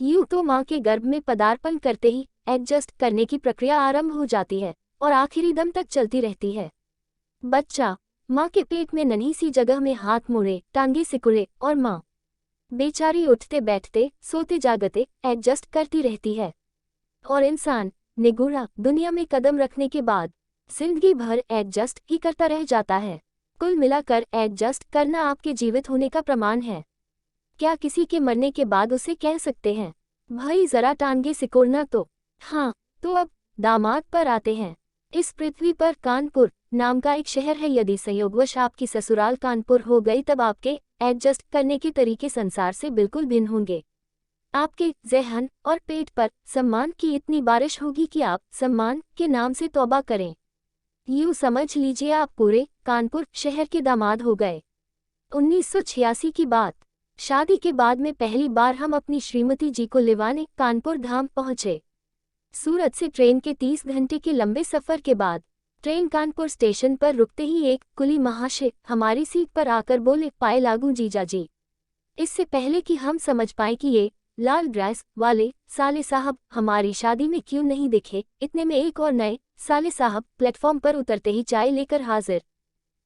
यूं तो माँ के गर्भ में पदार्पण करते ही एडजस्ट करने की प्रक्रिया आरंभ हो जाती है और आखिरी दम तक चलती रहती है। बच्चा माँ के पेट में नन्ही सी जगह में हाथ मुड़े, टांगे सिकुड़े और माँ बेचारी उठते बैठते सोते जागते एडजस्ट करती रहती है। और इंसान निगूढ़ा दुनिया में कदम रखने के बाद जिंदगी भर एडजस्ट ही करता रह जाता है। कुल मिलाकर एडजस्ट करना आपके जीवित होने का प्रमाण है। क्या किसी के मरने के बाद उसे कह सकते हैं, भाई जरा टांगे सिकोड़ना तो? हाँ, तो अब दामाद पर आते हैं। इस पृथ्वी पर कानपुर नाम का एक शहर है। यदि संयोगवश आपकी ससुराल कानपुर हो गई तब आपके एडजस्ट करने के तरीके संसार से बिल्कुल भिन्न होंगे। आपके ज़हन और पेट पर सम्मान की इतनी बारिश होगी कि आप सम्मान के नाम से तौबा करें। यूं समझ लीजिए आप पूरे कानपुर शहर के दामाद हो गए। 1986 की बात। शादी के बाद में पहली बार हम अपनी श्रीमती जी को लिवाने कानपुर धाम पहुंचे। सूरत से ट्रेन के 30 घंटे के लंबे सफर के बाद ट्रेन कानपुर स्टेशन पर रुकते ही एक कुली महाशय हमारी सीट पर आकर बोले, पाए लागू जीजा जी। इससे पहले कि हम समझ पाए कि ये लाल ड्रेस वाले साले साहब हमारी शादी में क्यों नहीं दिखे, इतने में एक और नए साले साहब प्लेटफॉर्म पर उतरते ही चाय लेकर हाजिर।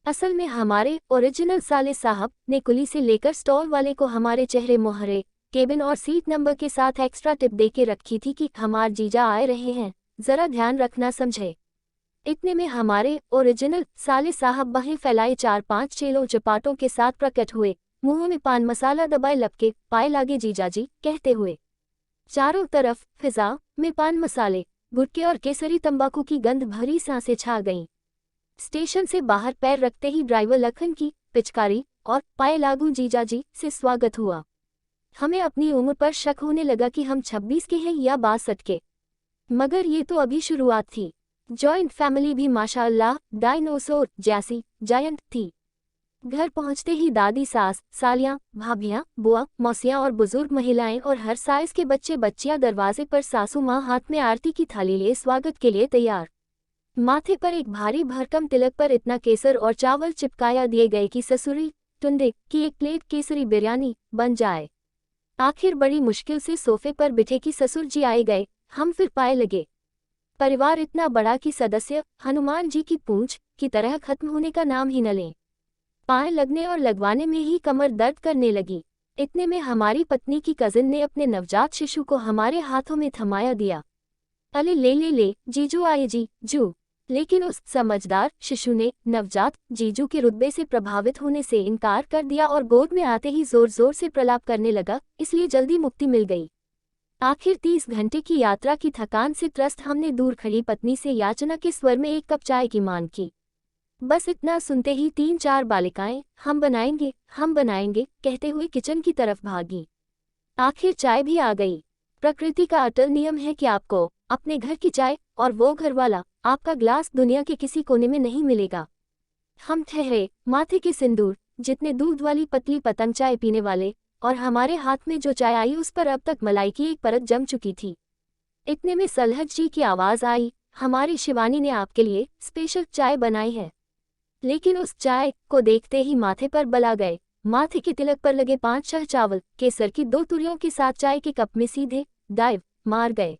असल में हमारे ओरिजिनल साले साहब ने कुली से लेकर स्टॉल वाले को हमारे चेहरे मोहरे, केबिन और सीट नंबर के साथ एक्स्ट्रा टिप दे के रखी थी कि हमार जीजा आए रहे हैं, जरा ध्यान रखना समझे। इतने में हमारे ओरिजिनल साले साहब बाहें फैलाए 4-5 चेलों चपाटों के साथ प्रकट हुए, मुंह में पान मसाला दबाए लपके, पाए लागे जीजाजी कहते हुए। चारों तरफ फिजा में पान मसाले, गुटके और केसरी तंबाकू की गंध भरी सांसें छा गईं। स्टेशन से बाहर पैर रखते ही ड्राइवर लखन की पिचकारी और पाए लागू जीजाजी से स्वागत हुआ। हमें अपनी उम्र पर शक होने लगा कि हम 26 के हैं या 62 के। मगर ये तो अभी शुरुआत थी। जॉइंट फैमिली भी माशाअल्लाह डायनासोर जैसी जायंट थी। घर पहुंचते ही दादी, सास, सालियां, भाभियां, बुआ, मौसियां और बुजुर्ग महिलाएं और हर साइज के बच्चे बच्चियां दरवाजे पर सासू माँ हाथ में आरती की थाली लिए स्वागत के लिए तैयार। माथे पर एक भारी भरकम तिलक पर इतना केसर और चावल चिपकाया दिए गए कि ससुरी टुंडे की एक प्लेट केसरी बिरयानी बन जाए। आखिर बड़ी मुश्किल से सोफे पर बिठे कि ससुर जी आए गए। हम फिर पाए लगे। परिवार इतना बड़ा कि सदस्य हनुमान जी की पूंछ की तरह खत्म होने का नाम ही न लें। पाए लगने और लगवाने में ही कमर दर्द करने लगी। इतने में हमारी पत्नी की कजिन ने अपने नवजात शिशु को हमारे हाथों में थमाया दिया। अले ले ले ले जीजू आए जी जू। लेकिन उस समझदार शिशु ने नवजात जीजू के रुतबे से प्रभावित होने से इनकार कर दिया और गोद में आते ही जोर जोर से प्रलाप करने लगा, इसलिए जल्दी मुक्ति मिल गई। आखिर 30 घंटे की यात्रा की थकान से त्रस्त हमने दूर खड़ी पत्नी से याचना के स्वर में एक कप चाय की मांग की। बस इतना सुनते ही 3-4 बालिकाएं हम बनाएंगे कहते हुए किचन की तरफ भागी। आखिर चाय भी आ गई। प्रकृति का अटल नियम है कि आपको अपने घर की चाय और वो घर वाला आपका ग्लास दुनिया के किसी कोने में नहीं मिलेगा। हम ठहरे, माथे के सिंदूर जितने दूध वाली पतली पतंग चाय पीने वाले, और हमारे हाथ में जो चाय आई उस पर अब तक मलाई की एक परत जम चुकी थी। इतने में सलहज जी की आवाज़ आई, हमारी शिवानी ने आपके लिए स्पेशल चाय बनाई है। लेकिन उस चाय को देखते ही माथे पर बल आ गए। माथे के तिलक पर लगे 5-6 चावल केसर की 2 तुरियों के साथ चाय के कप में सीधे डाइव मार गए।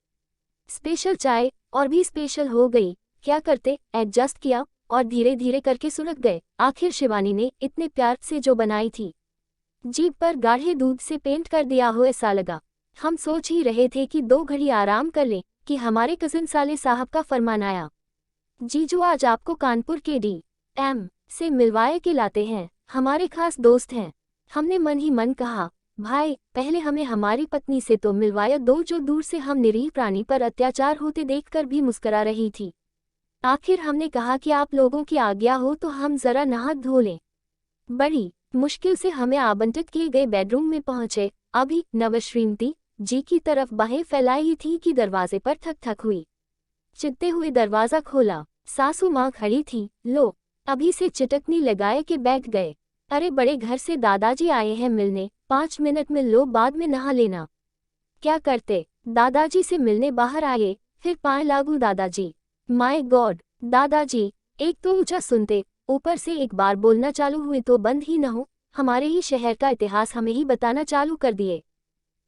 स्पेशल चाय और भी स्पेशल हो गई। क्या करते, एडजस्ट किया और धीरे धीरे करके सुलग गए। आखिर शिवानी ने इतने प्यार से जो बनाई थी, जीभ पर गाढ़े दूध से पेंट कर दिया हो ऐसा लगा। हम सोच ही रहे थे कि 2 घड़ी आराम कर लें कि हमारे कजिन साले साहब का फरमान आया, जीजू आज आपको कानपुर के डी.एम. से मिलवाए के लाते हैं, हमारे खास दोस्त हैं। हमने मन ही मन कहा, भाई पहले हमें हमारी पत्नी से तो मिलवाया दो, जो दूर से हम निरीह प्राणी पर अत्याचार होते देखकर भी मुस्करा रही थी। आखिर हमने कहा कि आप लोगों की आज्ञा हो तो हम जरा नहा धो लें। बड़ी मुश्किल से हमें आवंटित किए गए बेडरूम में पहुंचे। अभी नवश्रीमती जी की तरफ बाहें फैलाई ही थी कि दरवाजे पर ठक ठक हुई। चित्ते हुए दरवाजा खोला। सासू माँ खड़ी थी। लो, अभी से चिटकनी लगाए के बैठ गए। अरे बड़े घर से दादाजी आए हैं मिलने, 5 मिनट मिल लो, बाद में नहा लेना। क्या करते, दादाजी से मिलने बाहर आए, फिर पाए लागू दादाजी। माय गॉड दादाजी, एक तो ऊंचा सुनते, ऊपर से एक बार बोलना चालू हुए तो बंद ही न हो। हमारे ही शहर का इतिहास हमें ही बताना चालू कर दिए।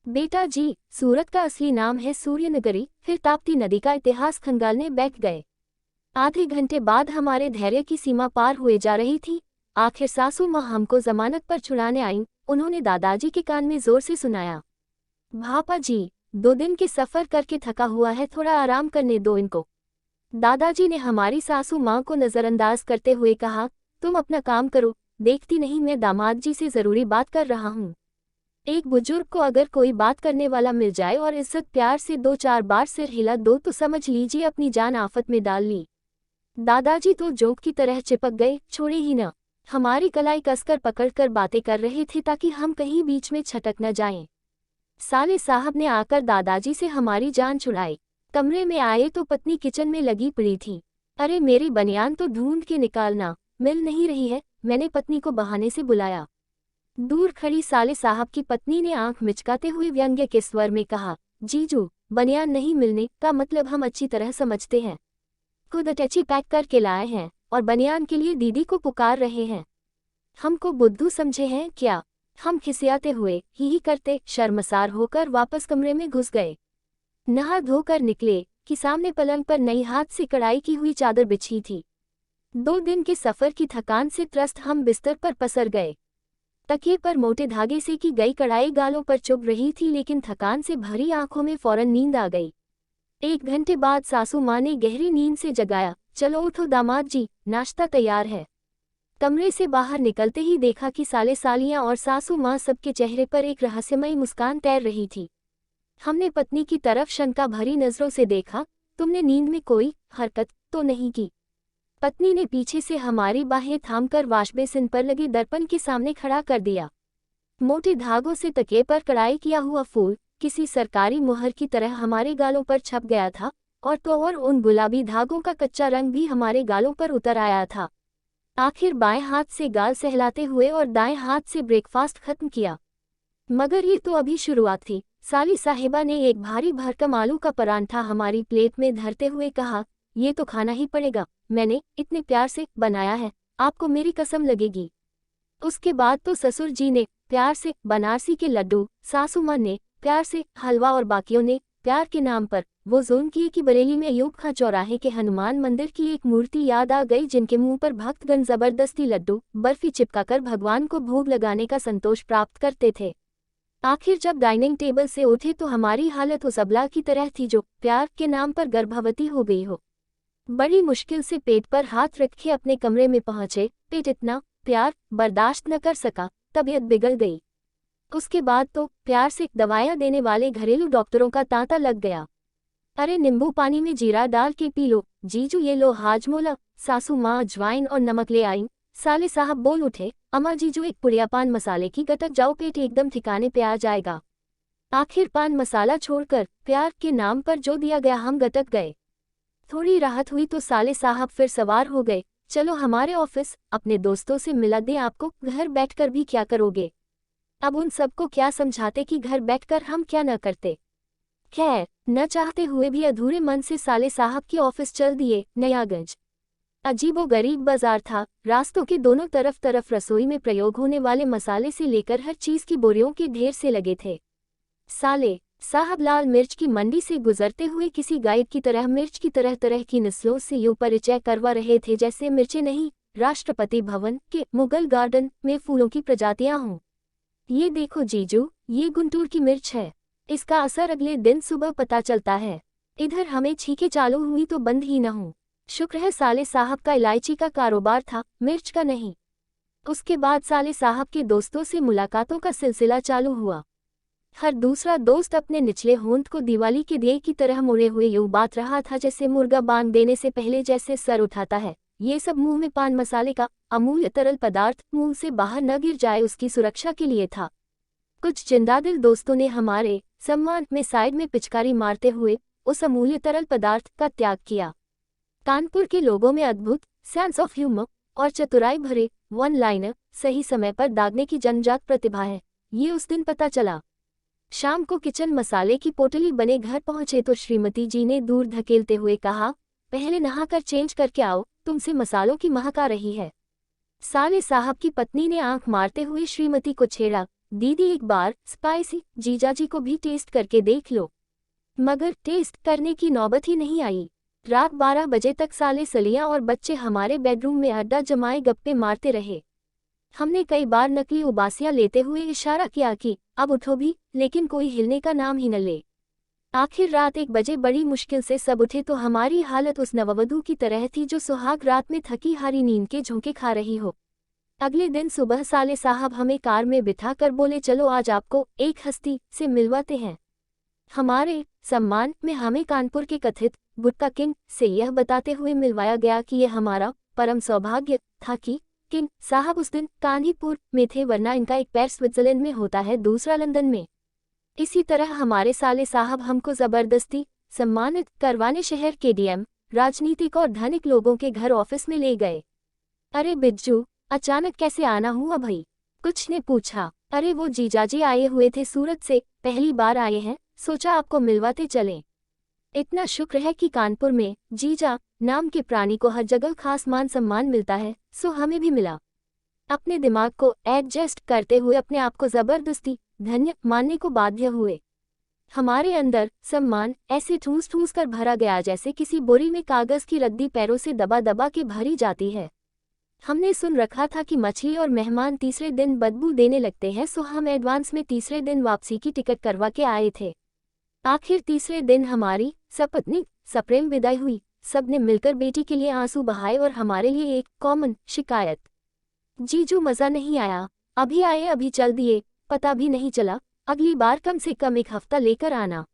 बेटा जी, सूरत का असली नाम है सूर्यनगरी। फिर ताप्ती नदी का इतिहास खंगालने बैठ गए। आधे घंटे बाद हमारे धैर्य की सीमा पार हुए जा रही थी। आखिर सासू माँ हमको जमानत पर छुड़ाने आईं। उन्होंने दादाजी के कान में जोर से सुनाया, भापा जी, 2 दिन के सफर करके थका हुआ है, थोड़ा आराम करने दो इनको। दादाजी ने हमारी सासू माँ को नजरअंदाज करते हुए कहा, तुम अपना काम करो, देखती नहीं मैं दामाद जी से जरूरी बात कर रहा हूँ। एक बुजुर्ग को अगर कोई बात करने वाला मिल जाए और इज्जत प्यार से 2-4 बार सिर हिला दो तो समझ लीजिए अपनी जान आफत में डाल ली। दादाजी तो जोक की तरह चिपक गए, छोड़े ही न। हमारी कलाई कसकर पकड़कर बातें कर रहे थे ताकि हम कहीं बीच में छटक न जाएं। साले साहब ने आकर दादाजी से हमारी जान छुड़ाई। कमरे में आए तो पत्नी किचन में लगी पड़ी थी। अरे मेरी बनियान तो ढूंढ के निकालना, मिल नहीं रही है। मैंने पत्नी को बहाने से बुलाया। दूर खड़ी साले साहब की पत्नी ने आंख मिचकाते हुए व्यंग्य के स्वर में कहा, जीजू, बनियान नहीं मिलने का मतलब हम अच्छी तरह समझते हैं। खुद अटैची पैक करके लाए हैं और बनियान के लिए दीदी को पुकार रहे हैं। हमको बुद्धू समझे हैं क्या? हम खिसियाते हुए ही करते शर्मसार होकर वापस कमरे में घुस गए। नहा धोकर निकले कि सामने पलंग पर नई हाथ से कढ़ाई की हुई चादर बिछी थी। 2 दिन के सफर की थकान से त्रस्त हम बिस्तर पर पसर गए। तकिए पर मोटे धागे से की गई कढ़ाई गालों पर चुभ रही थी, लेकिन थकान से भरी आंखों में फौरन नींद आ गई। 1 घंटे बाद सासू माँ ने गहरी नींद से जगाया, चलो उठो दामाद जी, नाश्ता तैयार है। कमरे से बाहर निकलते ही देखा कि साले सालियाँ और सासू माँ सबके चेहरे पर एक रहस्यमयी मुस्कान तैर रही थी। हमने पत्नी की तरफ शंका भरी नजरों से देखा, तुमने नींद में कोई हरकत तो नहीं की? पत्नी ने पीछे से हमारी बाहें थामकर वाशबेसिन पर लगे दर्पण के सामने खड़ा कर दिया। मोटे धागों से तकिए पर कढ़ाई किया हुआ फूल किसी सरकारी मुहर की तरह हमारे गालों पर छप गया था, और उन गुलाबी धागों का कच्चा रंग भी हमारे गालों पर उतर आया था। आखिर बाएं हाथ से गाल सहलाते हुए और दाएं हाथ से ब्रेकफास्ट खत्म किया। मगर ये तो अभी शुरुआत थी। साली साहिबा ने एक भारी भरकम आलू का परांठा हमारी प्लेट में धरते हुए कहा, ये तो खाना ही पड़ेगा, मैंने इतने प्यार से बनाया है, आपको मेरी कसम लगेगी। उसके बाद तो ससुर जी ने प्यार से बनारसी के लड्डू, सासू माँ ने प्यार से हलवा और बाकियों ने प्यार के नाम पर वो जोन किए कि बरेली में अयूब खां चौराहे के हनुमान मंदिर की एक मूर्ति याद आ गई जिनके मुंह पर भक्तगण जबरदस्ती लड्डू बर्फी चिपकाकर भगवान को भोग लगाने का संतोष प्राप्त करते थे। आखिर जब डाइनिंग टेबल से उठे तो हमारी हालत उस अबला की तरह थी जो प्यार के नाम पर गर्भवती हो गई हो। बड़ी मुश्किल से पेट पर हाथ रखे अपने कमरे में पहुंचे। पेट इतना प्यार बर्दाश्त न कर सका, तबीयत बिगड़ गई। उसके बाद तो प्यार से दवाइयाँ देने वाले घरेलू डॉक्टरों का तांता लग गया। अरे नींबू पानी में जीरा डाल के पी लो, जीजू ये लो हाजमोला। सासू माँ अजवाइन और नमक ले आईं। साले साहब बोल उठे, अम्मा जीजू एक पुड़िया पान मसाले की गटक जाओ, पेट एकदम ठिकाने पे आ जाएगा। आखिर पान मसाला छोड़कर प्यार के नाम पर जो दिया गया हम गटक गए। थोड़ी राहत हुई तो साले साहब फिर सवार हो गए, चलो हमारे ऑफिस, अपने दोस्तों से मिला दें आपको, घर बैठकर भी क्या करोगे। अब उन सबको क्या समझाते कि घर बैठकर हम क्या न करते। खैर, न चाहते हुए भी अधूरे मन से साले साहब की ऑफिस चल दिए। नयागंज अजीबोगरीब बाजार था। रास्तों के दोनों तरफ रसोई में प्रयोग होने वाले मसाले से लेकर हर चीज की बोरियों के ढेर से लगे थे। साले साहब लाल मिर्च की मंडी से गुजरते हुए किसी गाइड की तरह मिर्च की तरह तरह की नस्लों से यूं परिचय करवा रहे थे जैसे मिर्चें नहीं, राष्ट्रपति भवन के मुगल गार्डन में फूलों की प्रजातियां हों। ये देखो जीजू, ये गुंटूर की मिर्च है, इसका असर अगले दिन सुबह पता चलता है। इधर हमें छींके चालू हुई तो बंद ही न हो। शुक्र है साले साहब का इलायची का कारोबार था, मिर्च का नहीं। उसके बाद साले साहब के दोस्तों से मुलाकातों का सिलसिला चालू हुआ। हर दूसरा दोस्त अपने निचले होंठ को दिवाली के दिए की तरह मुड़े हुए यूं बात रहा था जैसे मुर्गा बांध देने से पहले जैसे सर उठाता है। ये सब मुंह में पान मसाले का अमूल्य तरल पदार्थ मुंह से बाहर न गिर जाए उसकी सुरक्षा के लिए था। कुछ जिंदादिल दोस्तों ने हमारे सम्मान में साइड में पिचकारी मारते हुए उस अमूल्य तरल पदार्थ का त्याग किया। कानपुर के लोगों में अद्भुत सेंस ऑफ ह्यूमर और चतुराई भरे वन लाइनर सही समय पर दागने की जन्मजात प्रतिभा है, ये उस दिन पता चला। शाम को किचन मसाले की पोटली बने घर पहुंचे तो श्रीमती जी ने दूर धकेलते हुए कहा, पहले नहाकर चेंज करके आओ, तुमसे मसालों की महक आ रही है। साले साहब की पत्नी ने आंख मारते हुए श्रीमती को छेड़ा, दीदी एक बार स्पाइसी जीजाजी को भी टेस्ट करके देख लो। मगर टेस्ट करने की नौबत ही नहीं आई। रात 12 बजे तक साले सलियां और बच्चे हमारे बेडरूम में अड्डा जमाए गप्पे मारते रहे। हमने कई बार नकली उबासियां लेते हुए इशारा किया कि अब उठो भी, लेकिन कोई हिलने का नाम ही न ले। आखिर रात 1 बजे बड़ी मुश्किल से सब उठे तो हमारी हालत उस नववधू की तरह थी जो सुहाग रात में थकी हारी नींद के झोंके खा रही हो। अगले दिन सुबह साले साहब हमें कार में बिठा कर बोले, चलो आज आपको एक हस्ती से मिलवाते हैं। हमारे सम्मान में हमें कानपुर के कथित गुटका किंग से यह बताते हुए मिलवाया गया कि यह हमारा परम सौभाग्य था कि किंग साहब उस दिन कानपुर में थे, वरना इनका एक पैर स्विट्जरलैंड में होता है, दूसरा लंदन में। इसी तरह हमारे साले साहब हमको जबरदस्ती सम्मानित करवाने शहर के डीएम, राजनीतिक और धनिक लोगों के घर ऑफिस में ले गए। अरे बिज्जू, अचानक कैसे आना हुआ भाई? कुछ ने पूछा। अरे वो जीजाजी आए हुए थे सूरत से, पहली बार आए हैं, सोचा आपको मिलवाते चलें। इतना शुक्र है कि कानपुर में जीजा नाम के प्राणी को हर जगह खास मान सम्मान मिलता है, सो हमें भी मिला। अपने दिमाग को एडजस्ट करते हुए अपने आप को जबरदस्ती धन्य मानने को बाध्य हुए। हमारे अंदर सम्मान ऐसे ठूस ठूस कर भरा गया जैसे किसी बोरी में कागज की रद्दी पैरों से दबा दबा के भरी जाती है। हमने सुन रखा था कि मछली और मेहमान तीसरे दिन बदबू देने लगते हैं, सो हम एडवांस में तीसरे दिन वापसी की टिकट करवा के आए थे। आखिर तीसरे दिन हमारी सपत्नी सप्रेम विदाई हुई। सबने मिलकर बेटी के लिए आंसू बहाए और हमारे लिए एक कॉमन शिकायत, जीजू मज़ा नहीं आया, अभी आए अभी चल दिए, पता भी नहीं चला, अगली बार कम से कम 1 हफ्ता लेकर आना।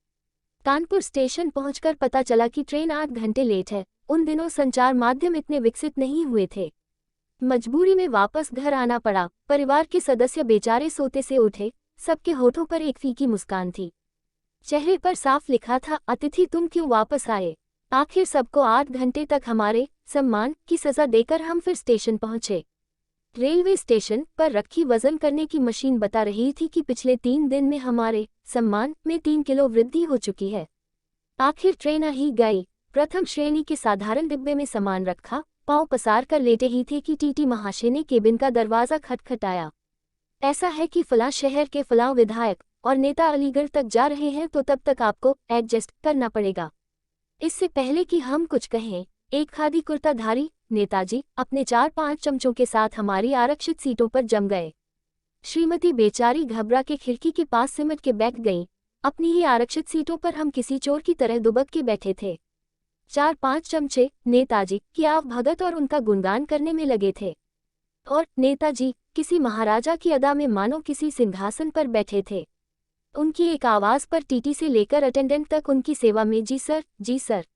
कानपुर स्टेशन पहुंचकर पता चला कि ट्रेन 8 घंटे लेट है। उन दिनों संचार माध्यम इतने विकसित नहीं हुए थे। मजबूरी में वापस घर आना पड़ा। परिवार के सदस्य बेचारे सोते से उठे, सबके होठों पर एक फीकी मुस्कान थी। चेहरे पर साफ लिखा था, अतिथि तुम क्यों वापस आए। आखिर सबको 8 घंटे तक हमारे सम्मान की सजा देकर हम फिर स्टेशन पहुंचे। रेलवे स्टेशन पर रखी वजन करने की मशीन बता रही थी कि पिछले 3 दिन में हमारे सम्मान में 3 किलो वृद्धि हो चुकी है। आखिर ट्रेन आ ही गई। प्रथम श्रेणी के साधारण डिब्बे में सामान रखा, पांव पसार कर लेटे ही थे कि टीटी महाशय ने केबिन का दरवाजा खटखटाया। ऐसा है कि फलां शहर के फलां विधायक और नेता अलीगढ़ तक जा रहे हैं, तो तब तक आपको एडजस्ट करना पड़ेगा। इससे पहले कि हम कुछ कहें, एक खादी कुर्ताधारी नेताजी अपने 4-5 चमचों के साथ हमारी आरक्षित सीटों पर जम गए। श्रीमती बेचारी घबरा के खिड़की के पास सिमट के बैठ गईं। अपनी ही आरक्षित सीटों पर हम किसी चोर की तरह दुबक के बैठे थे। 4-5 चमचे नेताजी की आव भगत और उनका गुणगान करने में लगे थे, और नेताजी किसी महाराजा की अदा में मानो किसी सिंहासन पर बैठे थे। उनकी एक आवाज़ पर टीटी से लेकर अटेंडेंट तक उनकी सेवा में जी सर, जी सर।